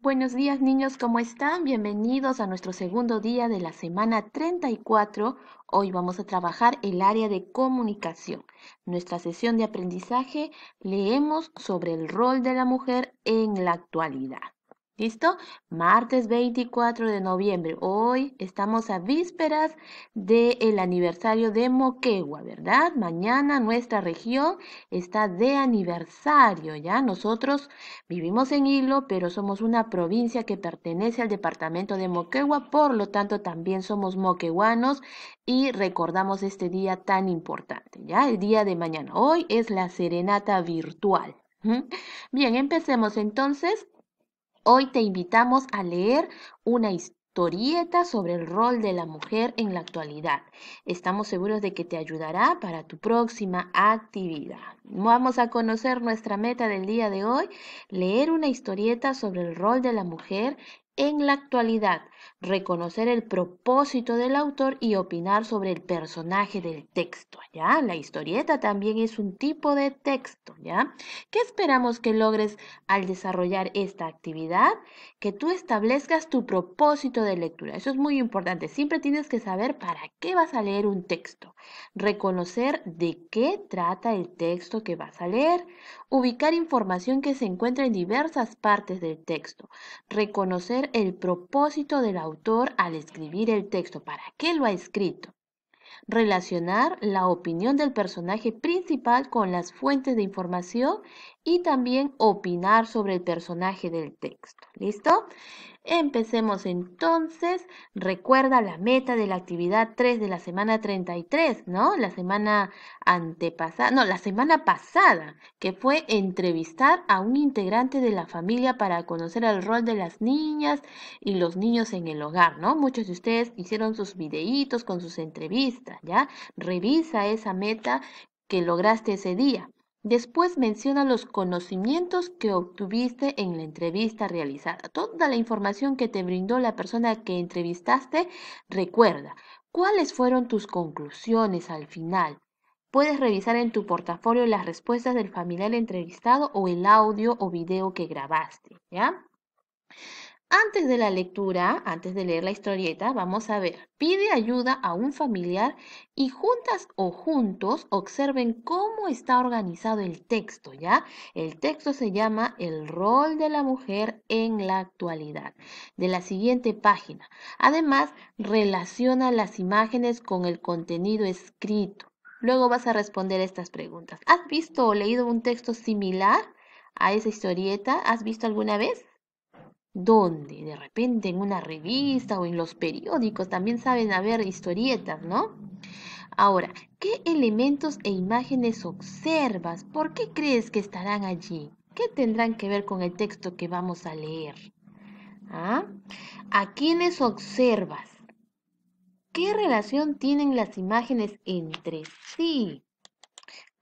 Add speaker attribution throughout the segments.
Speaker 1: Buenos días niños, ¿cómo están? Bienvenidos a nuestro segundo día de la semana 34. Hoy vamos a trabajar el área de comunicación. Nuestra sesión de aprendizaje leemos sobre el rol de la mujer en la actualidad. ¿Listo? Martes 24 de noviembre. Hoy estamos a vísperas del aniversario de Moquegua, ¿verdad? Mañana nuestra región está de aniversario, ¿ya? Nosotros vivimos en Hilo, pero somos una provincia que pertenece al departamento de Moquegua, por lo tanto también somos moqueguanos y recordamos este día tan importante, ¿ya? El día de mañana. Hoy es la serenata virtual. ¿Mm? Bien, empecemos entonces. Hoy te invitamos a leer una historieta sobre el rol de la mujer en la actualidad. Estamos seguros de que te ayudará para tu próxima actividad. Vamos a conocer nuestra meta del día de hoy, leer una historieta sobre el rol de la mujer en la actualidad, reconocer el propósito del autor y opinar sobre el personaje del texto, ¿ya? La historieta también es un tipo de texto, ¿ya? ¿Qué esperamos que logres al desarrollar esta actividad? Que tú establezcas tu propósito de lectura. Eso es muy importante. Siempre tienes que saber para qué vas a leer un texto. Reconocer de qué trata el texto que vas a leer. Ubicar información que se encuentra en diversas partes del texto. Reconocer el propósito del autor al escribir el texto. ¿Para qué lo ha escrito? Relacionar la opinión del personaje principal con las fuentes de información y también opinar sobre el personaje del texto. ¿Listo? Empecemos entonces. Recuerda la meta de la actividad 3 de la semana 33, ¿no? La semana antepasada, no, la semana pasada, que fue entrevistar a un integrante de la familia para conocer el rol de las niñas y los niños en el hogar, ¿no? Muchos de ustedes hicieron sus videitos con sus entrevistas, ¿ya? Revisa esa meta que lograste ese día. Después menciona los conocimientos que obtuviste en la entrevista realizada. Toda la información que te brindó la persona que entrevistaste, recuerda, ¿cuáles fueron tus conclusiones al final? Puedes revisar en tu portafolio las respuestas del familiar entrevistado o el audio o video que grabaste, ¿ya? Antes de la lectura, antes de leer la historieta, vamos a ver, pide ayuda a un familiar y juntas o juntos observen cómo está organizado el texto, ¿ya? El texto se llama El rol de la mujer en la actualidad, de la siguiente página. Además, relaciona las imágenes con el contenido escrito. Luego vas a responder estas preguntas. ¿Has visto o leído un texto similar a esa historieta? ¿Has visto alguna vez? ¿Dónde? De repente en una revista o en los periódicos también saben haber historietas, ¿no? Ahora, ¿qué elementos e imágenes observas? ¿Por qué crees que estarán allí? ¿Qué tendrán que ver con el texto que vamos a leer? ¿Ah? ¿A quiénes observas? ¿Qué relación tienen las imágenes entre sí?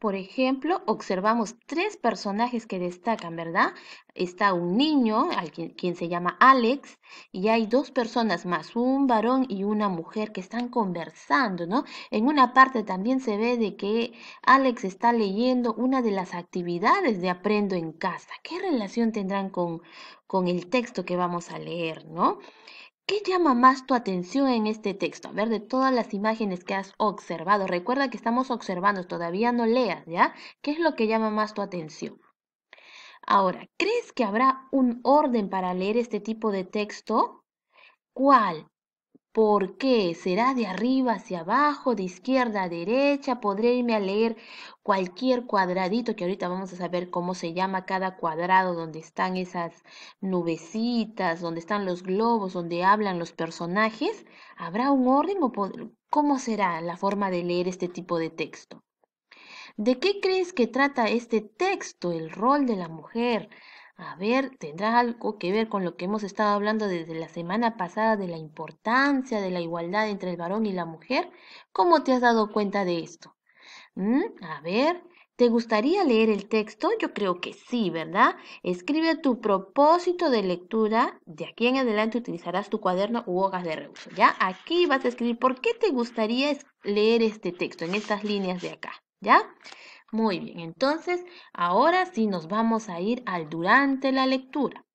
Speaker 1: Por ejemplo, observamos tres personajes que destacan, ¿verdad? Está un niño, quien se llama Alex, y hay dos personas más, un varón y una mujer que están conversando, ¿no? En una parte también se ve de que Alex está leyendo una de las actividades de Aprendo en Casa. ¿Qué relación tendrán con el texto que vamos a leer, ¿no? ¿Qué llama más tu atención en este texto? A ver, de todas las imágenes que has observado, recuerda que estamos observando, todavía no leas, ¿ya? ¿Qué es lo que llama más tu atención? Ahora, ¿crees que habrá un orden para leer este tipo de texto? ¿Cuál? ¿Por qué? ¿Será de arriba hacia abajo, de izquierda a derecha? ¿Podré irme a leer cualquier cuadradito que ahorita vamos a saber cómo se llama cada cuadrado donde están esas nubecitas, donde están los globos, donde hablan los personajes? ¿Habrá un orden o cómo será la forma de leer este tipo de texto? ¿De qué crees que trata este texto, el rol de la mujer? A ver, ¿tendrá algo que ver con lo que hemos estado hablando desde la semana pasada de la importancia de la igualdad entre el varón y la mujer? ¿Cómo te has dado cuenta de esto? A ver, ¿te gustaría leer el texto? Yo creo que sí, ¿verdad? Escribe tu propósito de lectura. De aquí en adelante utilizarás tu cuaderno u hojas de reuso, ¿ya? Aquí vas a escribir por qué te gustaría leer este texto en estas líneas de acá, ¿ya? Muy bien, entonces ahora sí nos vamos a ir al durante la lectura.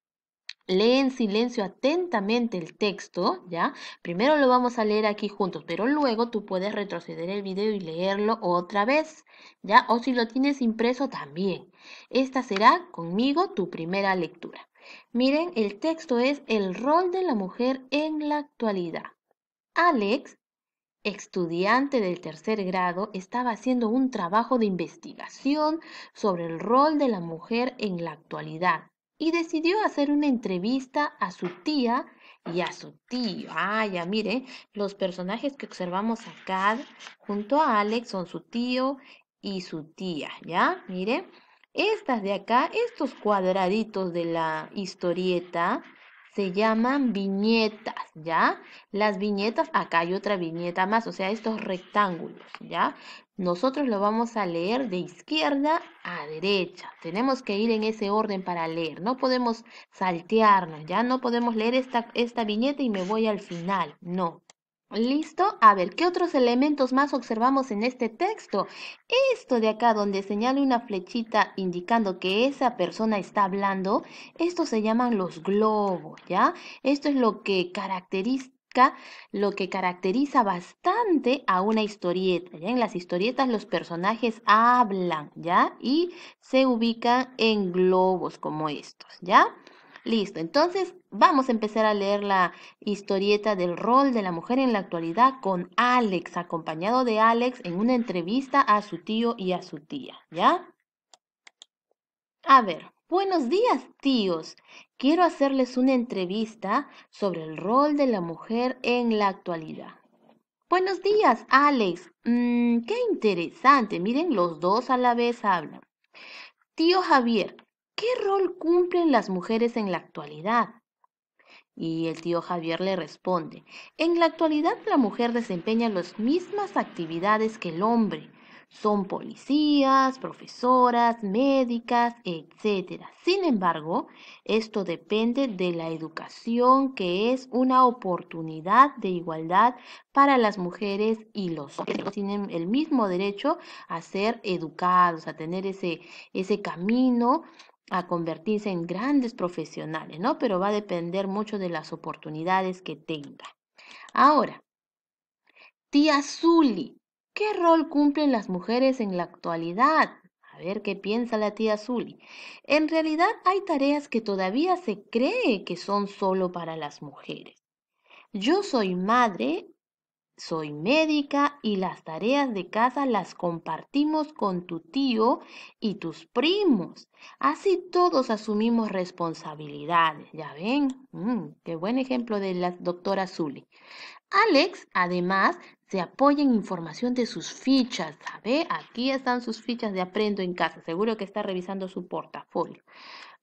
Speaker 1: Lee en silencio atentamente el texto, ¿ya? Primero lo vamos a leer aquí juntos, pero luego tú puedes retroceder el video y leerlo otra vez, ¿ya? O si lo tienes impreso también. Esta será conmigo tu primera lectura. Miren, el texto es el rol de la mujer en la actualidad. Alex, estudiante del tercer grado, estaba haciendo un trabajo de investigación sobre el rol de la mujer en la actualidad y decidió hacer una entrevista a su tía y a su tío. Ah, ya mire, los personajes que observamos acá junto a Alex son su tío y su tía, ¿ya? Mire, estas de acá, estos cuadraditos de la historieta se llaman viñetas, ¿ya? Las viñetas, acá hay otra viñeta más, o sea, estos rectángulos, ¿ya? Nosotros lo vamos a leer de izquierda a derecha. Tenemos que ir en ese orden para leer. No podemos saltearnos, ¿ya? No podemos leer esta viñeta y me voy al final. No. ¿Listo? A ver, ¿qué otros elementos más observamos en este texto? Esto de acá, donde señala una flechita indicando que esa persona está hablando, estos se llaman los globos, ¿ya? Esto es lo que caracteriza bastante a una historieta, ¿ya? En las historietas los personajes hablan, ¿ya? Y se ubican en globos como estos, ¿ya? Listo, entonces vamos a empezar a leer la historieta del rol de la mujer en la actualidad con Alex, acompañado de Alex en una entrevista a su tío y a su tía, ¿ya? A ver, buenos días, tíos. Quiero hacerles una entrevista sobre el rol de la mujer en la actualidad. Buenos días, Alex. Qué interesante. Miren, los dos a la vez hablan. Tío Javier, ¿qué rol cumplen las mujeres en la actualidad? Y el tío Javier le responde, en la actualidad la mujer desempeña las mismas actividades que el hombre. Son policías, profesoras, médicas, etcétera. Sin embargo, esto depende de la educación, que es una oportunidad de igualdad para las mujeres y los hombres. Tienen el mismo derecho a ser educados, a tener ese camino a convertirse en grandes profesionales, ¿no? Pero va a depender mucho de las oportunidades que tenga. Ahora, tía Zuli, ¿qué rol cumplen las mujeres en la actualidad? A ver qué piensa la tía Zuli. En realidad hay tareas que todavía se cree que son solo para las mujeres. Yo soy madre, soy médica y las tareas de casa las compartimos con tu tío y tus primos. Así todos asumimos responsabilidades. ¿Ya ven? Qué buen ejemplo de la doctora Zully. Alex, además, se apoya en información de sus fichas. ¿Sabe? Aquí están sus fichas de Aprendo en Casa. Seguro que está revisando su portafolio.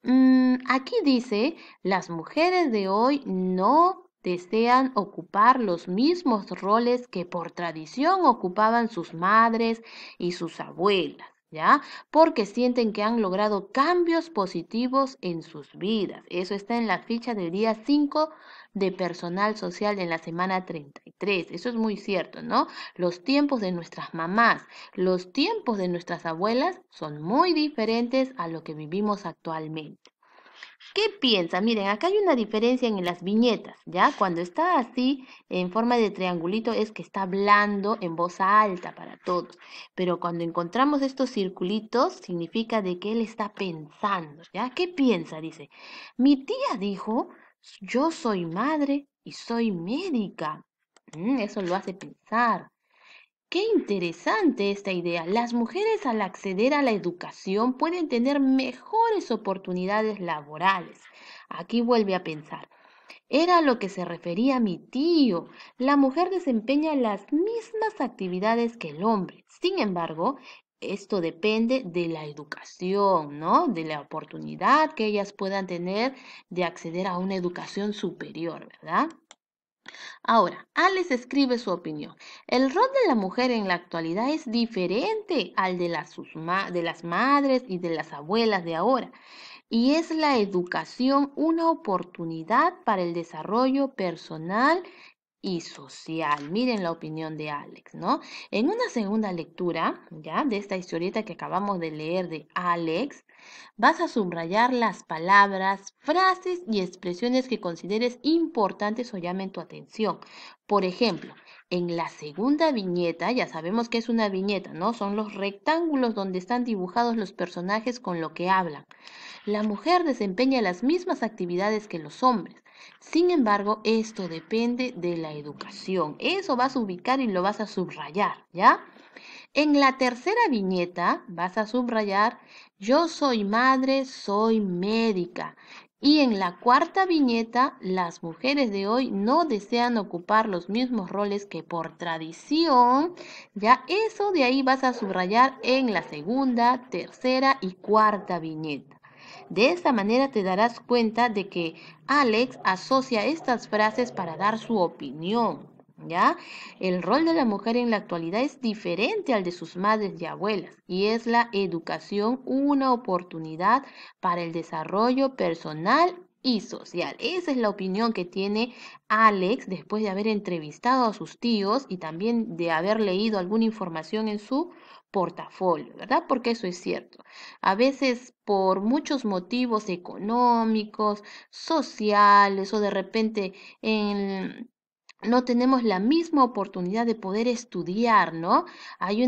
Speaker 1: Aquí dice, las mujeres de hoy no desean ocupar los mismos roles que por tradición ocupaban sus madres y sus abuelas, ¿ya? Porque sienten que han logrado cambios positivos en sus vidas. Eso está en la ficha del día 5 de personal social en la semana 33. Eso es muy cierto, ¿no? Los tiempos de nuestras mamás, los tiempos de nuestras abuelas son muy diferentes a lo que vivimos actualmente. ¿Qué piensa? Miren, acá hay una diferencia en las viñetas, ¿ya? Cuando está así, en forma de triangulito, es que está hablando en voz alta para todos. Pero cuando encontramos estos circulitos, significa de que él está pensando, ¿ya? ¿Qué piensa? Dice, mi tía dijo, yo soy madre y soy médica. Eso lo hace pensar. Qué interesante esta idea. Las mujeres al acceder a la educación pueden tener mejores oportunidades laborales. Aquí vuelve a pensar. Era a lo que se refería mi tío. La mujer desempeña las mismas actividades que el hombre. Sin embargo, esto depende de la educación, ¿no? De la oportunidad que ellas puedan tener de acceder a una educación superior, ¿verdad? Ahora, Alex escribe su opinión. El rol de la mujer en la actualidad es diferente al de de las madres y de las abuelas de ahora. Y es la educación una oportunidad para el desarrollo personal y social. Miren la opinión de Alex, ¿no? En una segunda lectura, ya, de esta historieta que acabamos de leer de Alex, Vas a subrayar las palabras, frases y expresiones que consideres importantes o llamen tu atención. Por ejemplo, en la segunda viñeta, ya sabemos que es una viñeta, ¿no? Son los rectángulos donde están dibujados los personajes con lo que hablan. La mujer desempeña las mismas actividades que los hombres. Sin embargo, esto depende de la educación. Eso vas a ubicar y lo vas a subrayar, ¿ya? En la tercera viñeta vas a subrayar, yo soy madre, soy médica. Y en la cuarta viñeta, las mujeres de hoy no desean ocupar los mismos roles que por tradición. Ya eso de ahí vas a subrayar en la segunda, tercera y cuarta viñeta. De esta manera te darás cuenta de que Alex asocia estas frases para dar su opinión. ¿Ya? El rol de la mujer en la actualidad es diferente al de sus madres y abuelas, y es la educación una oportunidad para el desarrollo personal y social. Esa es la opinión que tiene Alex después de haber entrevistado a sus tíos y también de haber leído alguna información en su portafolio, ¿verdad? Porque eso es cierto. A veces por muchos motivos económicos, sociales o de repente en no tenemos la misma oportunidad de poder estudiar, ¿no? Hay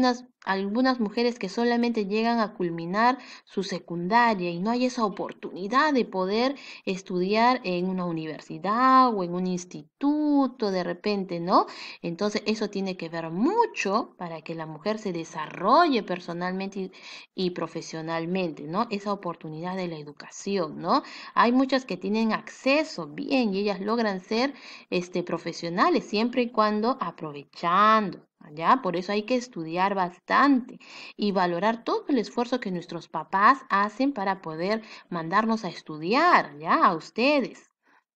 Speaker 1: algunas mujeres que solamente llegan a culminar su secundaria y no hay esa oportunidad de poder estudiar en una universidad o en un instituto de repente, ¿no? Entonces eso tiene que ver mucho para que la mujer se desarrolle personalmente y profesionalmente, ¿no? Esa oportunidad de la educación, ¿no? Hay muchas que tienen acceso, bien, y ellas logran ser profesionales, siempre y cuando aprovechando, ¿ya? Por eso hay que estudiar bastante y valorar todo el esfuerzo que nuestros papás hacen para poder mandarnos a estudiar, ¿ya? A ustedes.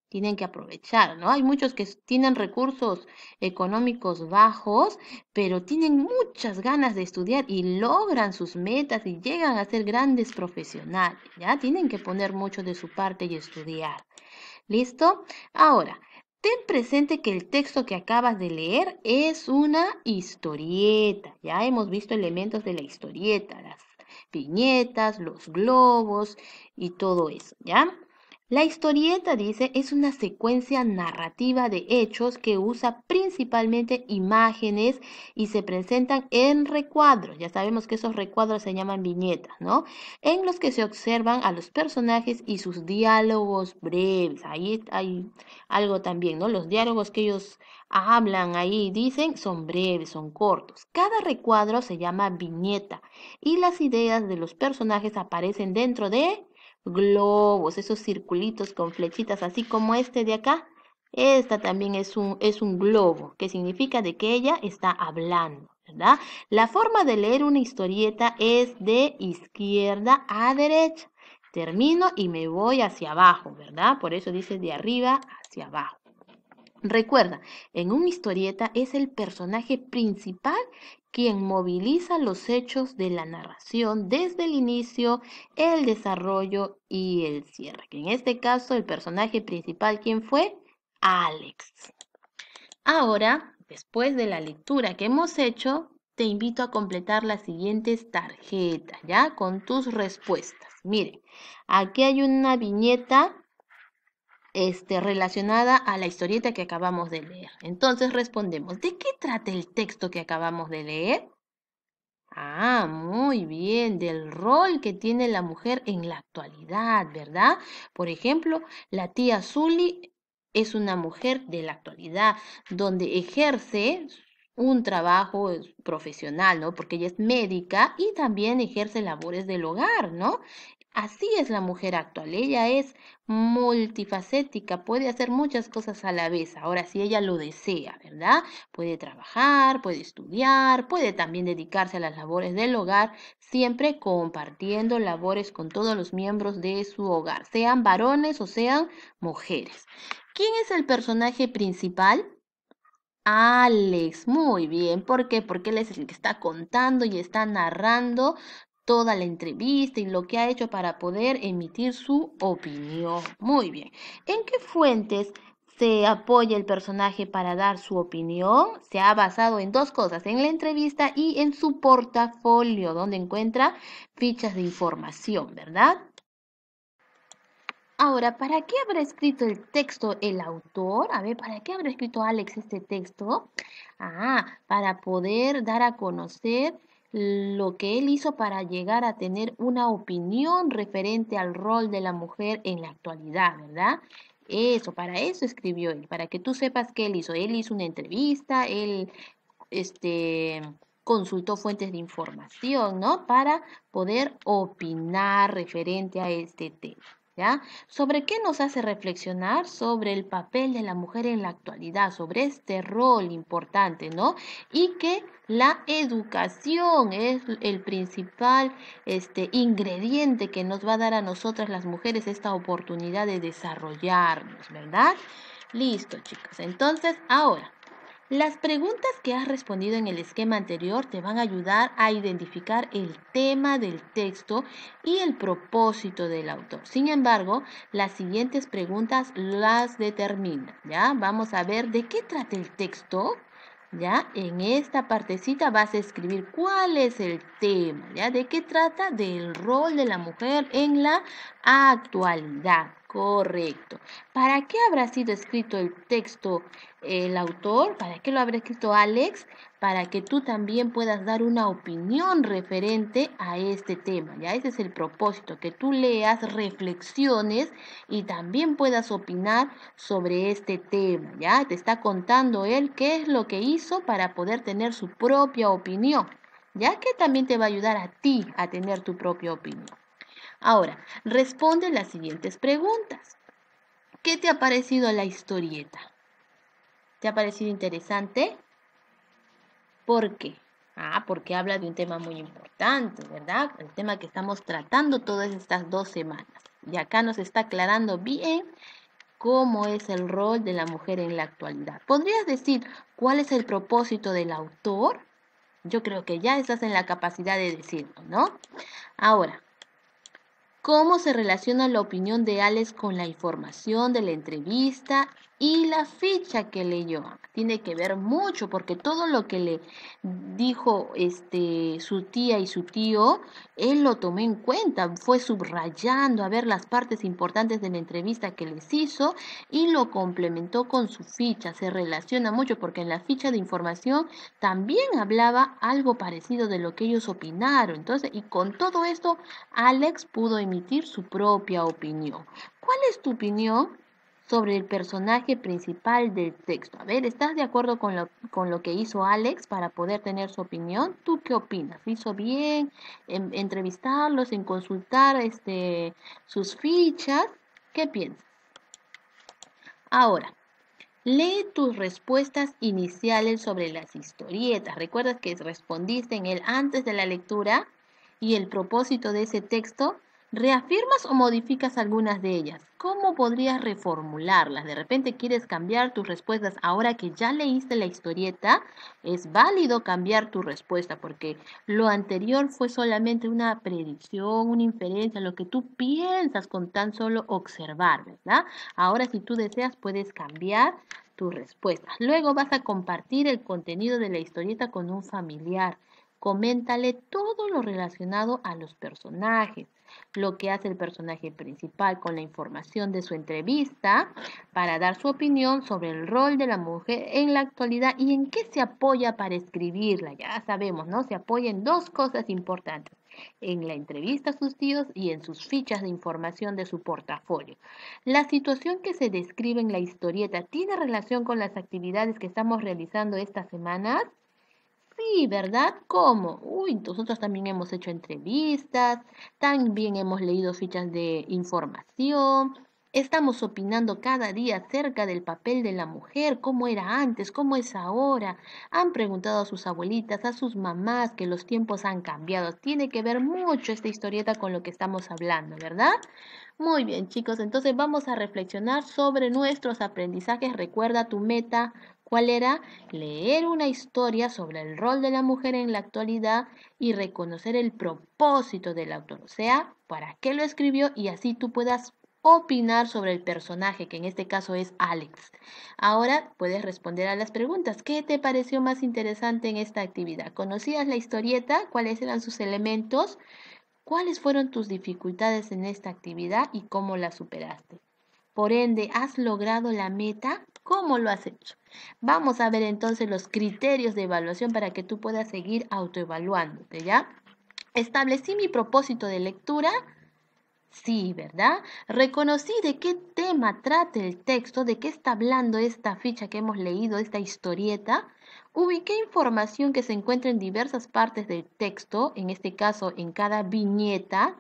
Speaker 1: Tienen que aprovechar, ¿no? Hay muchos que tienen recursos económicos bajos, pero tienen muchas ganas de estudiar y logran sus metas y llegan a ser grandes profesionales, ¿ya? Tienen que poner mucho de su parte y estudiar. ¿Listo? Ahora, ten presente que el texto que acabas de leer es una historieta. Ya hemos visto elementos de la historieta, las viñetas, los globos y todo eso, ¿ya? La historieta, dice, es una secuencia narrativa de hechos que usa principalmente imágenes y se presentan en recuadros. Ya sabemos que esos recuadros se llaman viñetas, ¿no? En los que se observan a los personajes y sus diálogos breves. Ahí hay algo también, ¿no? Los diálogos que ellos hablan ahí, dicen, son breves, son cortos. Cada recuadro se llama viñeta y las ideas de los personajes aparecen dentro de globos, esos circulitos con flechitas, así como este de acá. Esta también es un globo, que significa de que ella está hablando, ¿verdad? La forma de leer una historieta es de izquierda a derecha. Termino y me voy hacia abajo, ¿verdad? Por eso dice de arriba hacia abajo. Recuerda, en una historieta es el personaje principal quien moviliza los hechos de la narración desde el inicio, el desarrollo y el cierre. Que en este caso el personaje principal, ¿quién fue? Alex. Ahora, después de la lectura que hemos hecho, te invito a completar las siguientes tarjetas, ¿ya? Con tus respuestas. Miren, aquí hay una viñeta relacionada a la historieta que acabamos de leer. Entonces respondemos, ¿de qué trata el texto que acabamos de leer? Ah, muy bien, del rol que tiene la mujer en la actualidad, ¿verdad? Por ejemplo, la tía Zully es una mujer de la actualidad, donde ejerce un trabajo profesional, ¿no? Porque ella es médica y también ejerce labores del hogar, ¿no? Así es la mujer actual, ella es multifacética, puede hacer muchas cosas a la vez, ahora si ella lo desea, ¿verdad? Puede trabajar, puede estudiar, puede también dedicarse a las labores del hogar, siempre compartiendo labores con todos los miembros de su hogar, sean varones o sean mujeres. ¿Quién es el personaje principal? Alex, muy bien. ¿Por qué? Porque él es el que está contando y está narrando toda la entrevista y lo que ha hecho para poder emitir su opinión. Muy bien. ¿En qué fuentes se apoya el personaje para dar su opinión, se ha basado en dos cosas, en la entrevista y en su portafolio, donde encuentra fichas de información, ¿verdad? Ahora, ¿para qué habrá escrito el texto el autor? A ver, ¿para qué habrá escrito Alex este texto? Para poder dar a conocer lo que él hizo para llegar a tener una opinión referente al rol de la mujer en la actualidad, ¿verdad? Eso, para eso escribió él, para que tú sepas qué él hizo. Él hizo una entrevista, él, este, consultó fuentes de información, ¿no? Para poder opinar referente a este tema. ¿Ya? ¿Sobre qué nos hace reflexionar? Sobre el papel de la mujer en la actualidad, sobre este rol importante, ¿no? Y que la educación es el principal ingrediente que nos va a dar a nosotras las mujeres esta oportunidad de desarrollarnos, ¿verdad? Listo, chicos. Entonces, ahora, las preguntas que has respondido en el esquema anterior te van a ayudar a identificar el tema del texto y el propósito del autor. Sin embargo, las siguientes preguntas las determinan, ¿ya? Vamos a ver de qué trata el texto, ¿ya? En esta partecita vas a escribir cuál es el tema, ¿ya? ¿De qué trata? Del rol de la mujer en la actualidad. Correcto. ¿Para qué habrá sido escrito el texto el autor? ¿Para qué lo habrá escrito Alex? Para que tú también puedas dar una opinión referente a este tema. Ya ese es el propósito, que tú leas, reflexiones y también puedas opinar sobre este tema. Ya te está contando él qué es lo que hizo para poder tener su propia opinión, ya que también te va a ayudar a ti a tener tu propia opinión. Ahora, responde las siguientes preguntas. ¿Qué te ha parecido la historieta? ¿Te ha parecido interesante? ¿Por qué? Porque habla de un tema muy importante, ¿verdad? El tema que estamos tratando todas estas 2 semanas. Y acá nos está aclarando bien cómo es el rol de la mujer en la actualidad. ¿Podrías decir cuál es el propósito del autor? Yo creo que ya estás en la capacidad de decirlo, ¿no? Ahora, ¿cómo se relaciona la opinión de Alex con la información de la entrevista y la ficha que leyó? Tiene que ver mucho porque todo lo que le dijo su tía y su tío, él lo tomó en cuenta, fue subrayando a ver las partes importantes de la entrevista que les hizo y lo complementó con su ficha. Se relaciona mucho porque en la ficha de información también hablaba algo parecido de lo que ellos opinaron. Entonces, y con todo esto Alex pudo emitir su propia opinión. ¿Cuál es tu opinión sobre el personaje principal del texto? A ver, ¿estás de acuerdo con lo que hizo Alex para poder tener su opinión? ¿Tú qué opinas? ¿Hizo bien en entrevistarlos, en consultar sus fichas? ¿Qué piensas? Ahora, lee tus respuestas iniciales sobre las historietas. ¿Recuerdas que respondiste en el antes de la lectura y el propósito de ese texto? ¿Reafirmas o modificas algunas de ellas? ¿Cómo podrías reformularlas? De repente quieres cambiar tus respuestas ahora que ya leíste la historieta. Es válido cambiar tu respuesta porque lo anterior fue solamente una predicción, una inferencia, lo que tú piensas con tan solo observar, ¿verdad? Ahora si tú deseas puedes cambiar tu respuesta. Luego vas a compartir el contenido de la historieta con un familiar. Coméntale todo lo relacionado a los personajes, lo que hace el personaje principal con la información de su entrevista para dar su opinión sobre el rol de la mujer en la actualidad y en qué se apoya para escribirla. Ya sabemos, ¿no? Se apoya en dos cosas importantes, en la entrevista a sus tíos y en sus fichas de información de su portafolio. La situación que se describe en la historieta tiene relación con las actividades que estamos realizando estas semanas. Sí, ¿verdad? ¿Cómo? Uy, nosotros también hemos hecho entrevistas, también hemos leído fichas de información, estamos opinando cada día acerca del papel de la mujer, cómo era antes, cómo es ahora. Han preguntado a sus abuelitas, a sus mamás, que los tiempos han cambiado. Tiene que ver mucho esta historieta con lo que estamos hablando, ¿verdad? Muy bien, chicos, entonces vamos a reflexionar sobre nuestros aprendizajes. Recuerda tu meta. ¿Cuál era? Leer una historia sobre el rol de la mujer en la actualidad y reconocer el propósito del autor, o sea, para qué lo escribió y así tú puedas opinar sobre el personaje, que en este caso es Alex. Ahora puedes responder a las preguntas. ¿Qué te pareció más interesante en esta actividad? ¿Conocías la historieta? ¿Cuáles eran sus elementos? ¿Cuáles fueron tus dificultades en esta actividad y cómo las superaste? Por ende, ¿has logrado la meta? ¿Cómo lo has hecho? Vamos a ver entonces los criterios de evaluación para que tú puedas seguir autoevaluándote, ¿ya? Establecí mi propósito de lectura. Sí, ¿verdad? Reconocí de qué tema trata el texto, de qué está hablando esta ficha que hemos leído, esta historieta. Ubiqué información que se encuentra en diversas partes del texto, en este caso en cada viñeta,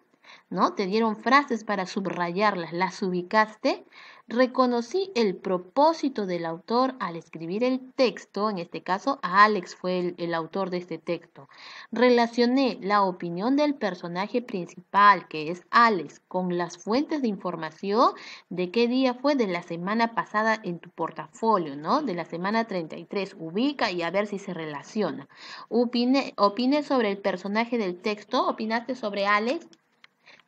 Speaker 1: ¿no? Te dieron frases para subrayarlas, las ubicaste. Reconocí el propósito del autor al escribir el texto, en este caso Alex fue el autor de este texto. Relacioné la opinión del personaje principal, que es Alex, con las fuentes de información de qué día fue de la semana pasada en tu portafolio, ¿no? De la semana 33. Ubica y a ver si se relaciona. Opiné sobre el personaje del texto. ¿Opinaste sobre Alex?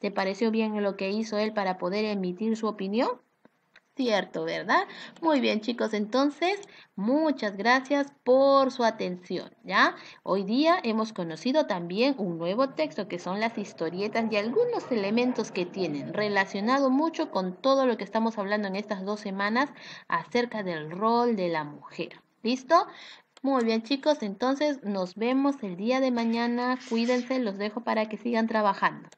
Speaker 1: ¿Te pareció bien lo que hizo él para poder emitir su opinión? Cierto, ¿verdad? Muy bien, chicos, entonces, muchas gracias por su atención, ¿ya? Hoy día hemos conocido también un nuevo texto que son las historietas y algunos elementos que tienen relacionado mucho con todo lo que estamos hablando en estas 2 semanas acerca del rol de la mujer. ¿Listo? Muy bien, chicos, entonces nos vemos el día de mañana. Cuídense, los dejo para que sigan trabajando.